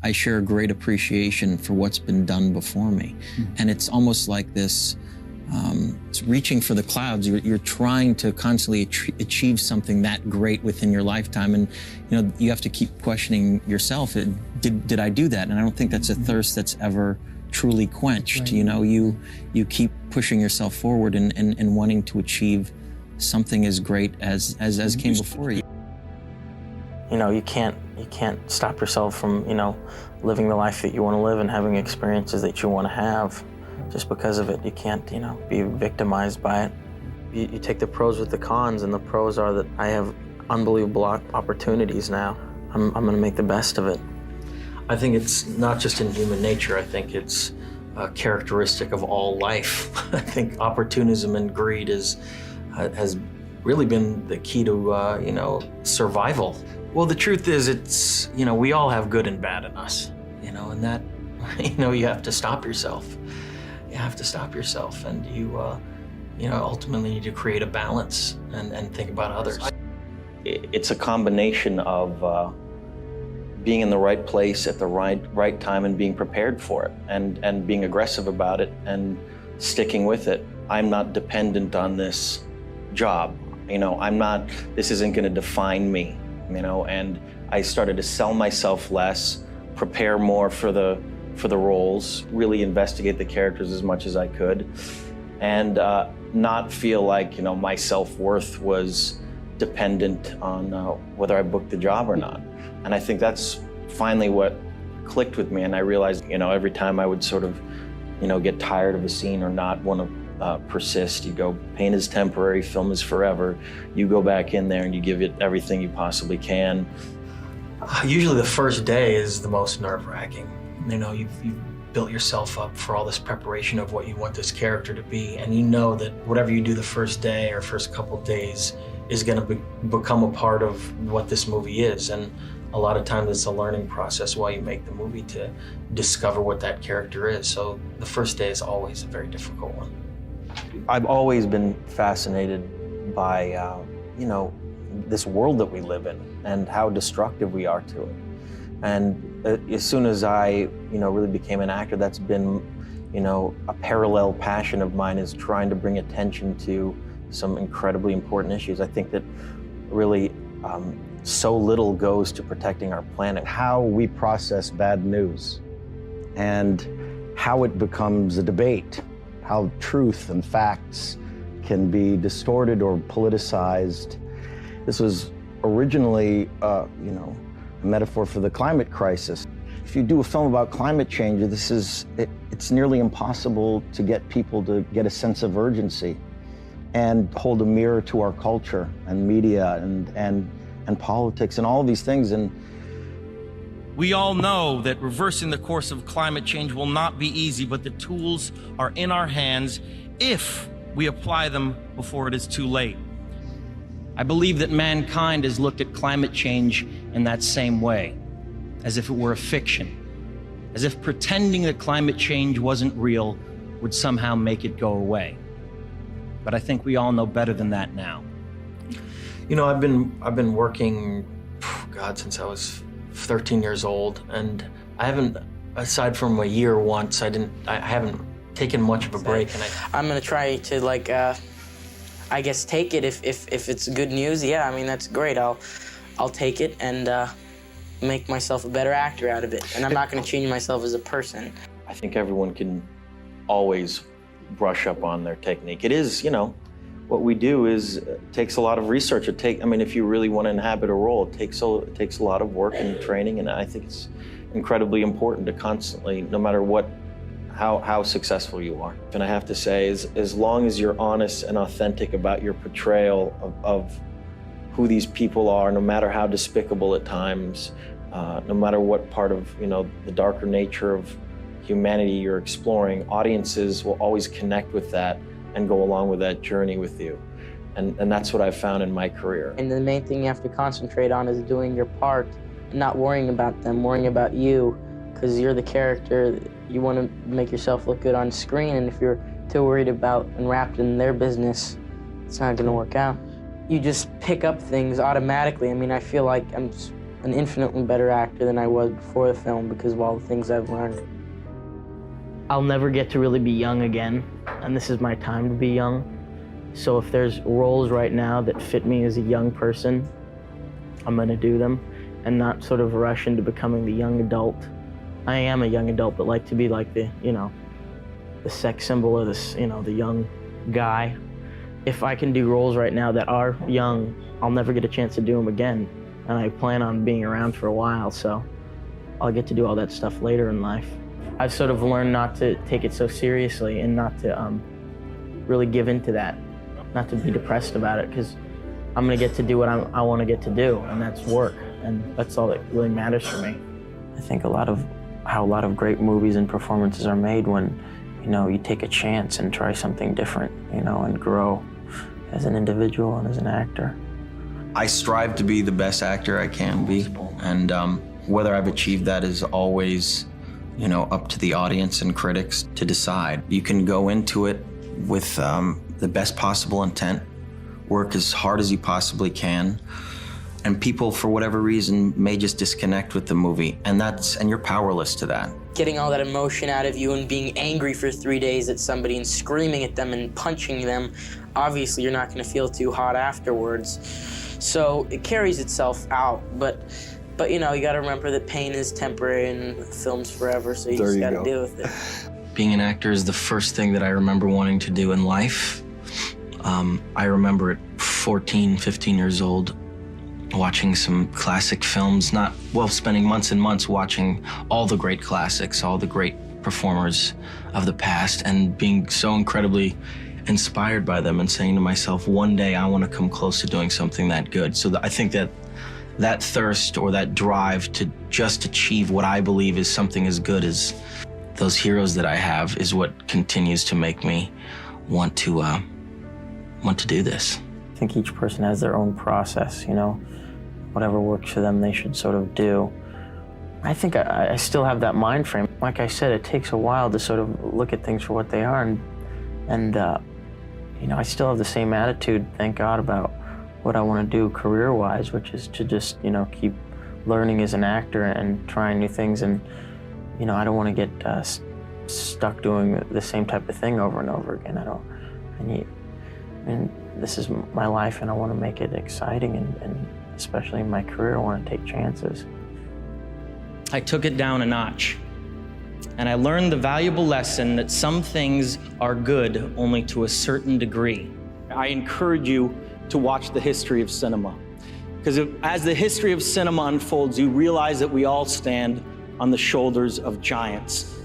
I share a great appreciation for what's been done before me. And it's almost like this, it's reaching for the clouds. You're trying to constantly achieve something that great within your lifetime. And you have to keep questioning yourself. Did I do that? And I don't think that's a thirst that's ever truly quenched. Right. You keep pushing yourself forward and wanting to achieve something as great as came before you. You can't stop yourself from, living the life that you want to live and having experiences that you want to have just because of it. You can't, be victimized by it. You take the pros with the cons, and the pros are that I have unbelievable opportunities now. I'm going to make the best of it. I think it's not just in human nature. I think it's a characteristic of all life. I think opportunism and greed has really been the key to, survival. Well, the truth is, it's, we all have good and bad in us, and that, you have to stop yourself. You have to stop yourself, and you ultimately need to create a balance and think about others. It's a combination of being in the right place at the right time and being prepared for it, and being aggressive about it and sticking with it. I'm not dependent on this job. This isn't going to define me. And I started to sell myself less, prepare more for the roles, really investigate the characters as much as I could, and not feel like my self-worth was dependent on whether I booked the job or not. And I think that's finally what clicked with me. And I realized, every time I would sort of, get tired of a scene or not want to persist, you go, pain is temporary, film is forever. You go back in there and you give it everything you possibly can. Usually the first day is the most nerve-wracking. You've built yourself up for all this preparation of what you want this character to be, and you know that whatever you do the first day or first couple days is going to become a part of what this movie is. And a lot of times it's a learning process while you make the movie to discover what that character is. So the first day is always a very difficult one. I've always been fascinated by, this world that we live in and how destructive we are to it. And as soon as I, really became an actor, that's been, a parallel passion of mine, is trying to bring attention to some incredibly important issues. I think that really so little goes to protecting our planet. How we process bad news and how it becomes a debate, how truth and facts can be distorted or politicized. This was originally, a metaphor for the climate crisis. If you do a film about climate change, it's nearly impossible to get people to get a sense of urgency and hold a mirror to our culture and media and politics and all of these things. And we all know that reversing the course of climate change will not be easy, but the tools are in our hands if we apply them before it is too late. I believe that mankind has looked at climate change in that same way, as if it were a fiction, as if pretending that climate change wasn't real would somehow make it go away. But I think we all know better than that now. I've been working, since I was 13 years old, and I haven't, aside from a year once, I haven't taken much of a break. And I'm gonna try to I guess take it if it's good news. Yeah, that's great. I'll take it and make myself a better actor out of it. And I'm not gonna change myself as a person. I think everyone can always brush up on their technique. It is, what we do is takes a lot of research. If you really want to inhabit a role, it takes a lot of work and training, and I think it's incredibly important to constantly, no matter how successful you are. And I have to say, as long as you're honest and authentic about your portrayal of who these people are, no matter how despicable at times, no matter what part of the darker nature of humanity you're exploring, audiences will always connect with that and go along with that journey with you. And that's what I've found in my career. And the main thing you have to concentrate on is doing your part and not worrying about them, worrying about you, because you're the character. You want to make yourself look good on screen, and if you're too worried about and wrapped in their business, it's not going to work out. You just pick up things automatically. I feel like I'm an infinitely better actor than I was before the film because of all the things I've learned. I'll never get to really be young again, and this is my time to be young. So if there's roles right now that fit me as a young person, I'm gonna do them and not sort of rush into becoming the young adult. I am a young adult, but like to be like the, the sex symbol or this, the young guy. If I can do roles right now that are young, I'll never get a chance to do them again. And I plan on being around for a while, so I'll get to do all that stuff later in life. I've sort of learned not to take it so seriously and not to really give into that, not to be depressed about it, because I'm gonna get to do what I want to get to do, and that's work, and that's all that really matters for me. I think how a lot of great movies and performances are made when, you take a chance and try something different, and grow as an individual and as an actor. I strive to be the best actor I can be, and whether I've achieved that is always, up to the audience and critics to decide. You can go into it with the best possible intent, work as hard as you possibly can, and people, for whatever reason, may just disconnect with the movie, and you're powerless to that. Getting all that emotion out of you and being angry for 3 days at somebody and screaming at them and punching them, obviously you're not gonna feel too hot afterwards. So it carries itself out, but you gotta remember that pain is temporary and film's forever, so you just gotta deal with it. Being an actor is the first thing that I remember wanting to do in life. I remember at 14, 15 years old, watching some classic films, spending months and months watching all the great classics, all the great performers of the past, and being so incredibly inspired by them and saying to myself, one day I want to come close to doing something that good. So I think that thirst or that drive to just achieve what I believe is something as good as those heroes that I have is what continues to make me want to do this. I think each person has their own process, whatever works for them they should sort of do. I think I still have that mind frame. Like I said, it takes a while to sort of look at things for what they are, and I still have the same attitude, thank God, about what I want to do career-wise, which is to just, keep learning as an actor and trying new things. And, I don't want to get stuck doing the same type of thing over and over again. And this is my life, and I want to make it exciting, and especially in my career, I want to take chances. I took it down a notch, and I learned the valuable lesson that some things are good only to a certain degree. I encourage you to watch the history of cinema, because as the history of cinema unfolds, you realize that we all stand on the shoulders of giants.